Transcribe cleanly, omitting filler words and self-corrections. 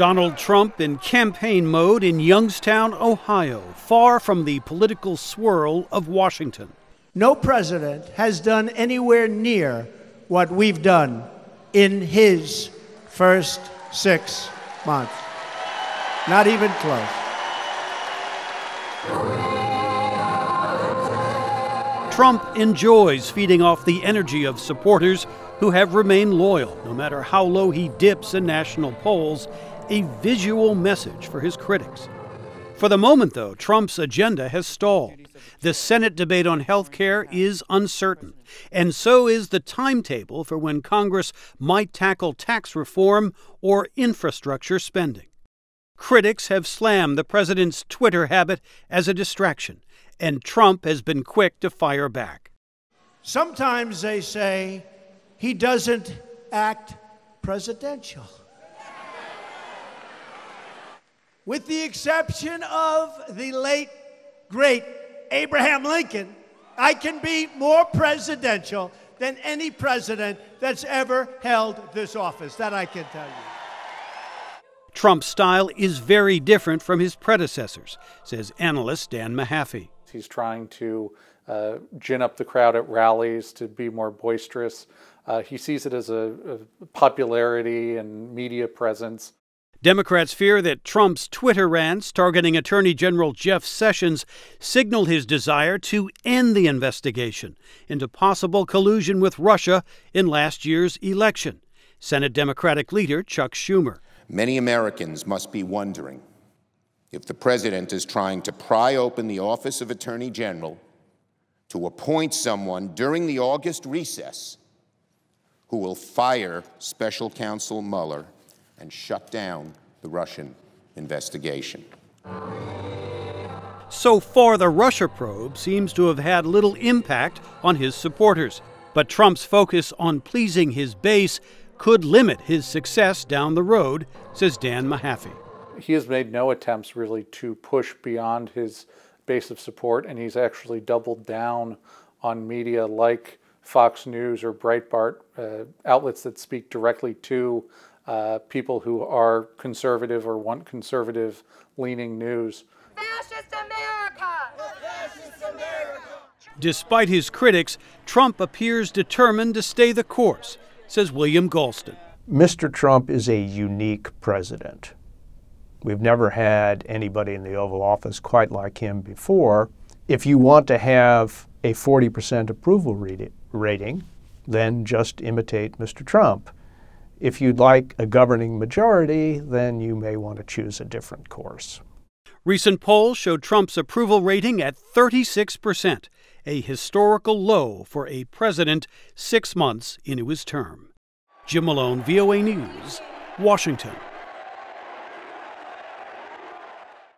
Donald Trump in campaign mode in Youngstown, Ohio, far from the political swirl of Washington. No president has done anywhere near what we've done in his first 6 months. Not even close. Trump enjoys feeding off the energy of supporters who have remained loyal, no matter how low he dips in national polls, a visual message for his critics. For the moment, though, Trump's agenda has stalled. The Senate debate on health care is uncertain, and so is the timetable for when Congress might tackle tax reform or infrastructure spending. Critics have slammed the president's Twitter habit as a distraction, and Trump has been quick to fire back. Sometimes they say he doesn't act presidential. With the exception of the late, great Abraham Lincoln, I can be more presidential than any president that's ever held this office. That I can tell you. Trump's style is very different from his predecessors, says analyst Dan Mahaffey. He's trying to gin up the crowd at rallies, to be more boisterous. He sees it as a popularity and media presence. Democrats fear that Trump's Twitter rants targeting Attorney General Jeff Sessions signal his desire to end the investigation into possible collusion with Russia in last year's election. Senate Democratic leader Chuck Schumer. Many Americans must be wondering if the president is trying to pry open the office of Attorney General to appoint someone during the August recess who will fire Special Counsel Mueller and shut down the Russian investigation. So far, the Russia probe seems to have had little impact on his supporters. But Trump's focus on pleasing his base could limit his success down the road, says Dan Mahaffey. He has made no attempts really to push beyond his base of support, and he's actually doubled down on media like Fox News or Breitbart, outlets that speak directly to people who are conservative or want conservative-leaning news. Fascist America! Fascist America! Despite his critics, Trump appears determined to stay the course, says William Galston. Mr. Trump is a unique president. We've never had anybody in the Oval Office quite like him before. If you want to have a 40% approval rating, then just imitate Mr. Trump. If you'd like a governing majority, then you may want to choose a different course. Recent polls showed Trump's approval rating at 36%, a historical low for a president 6 months into his term. Jim Malone, VOA News, Washington.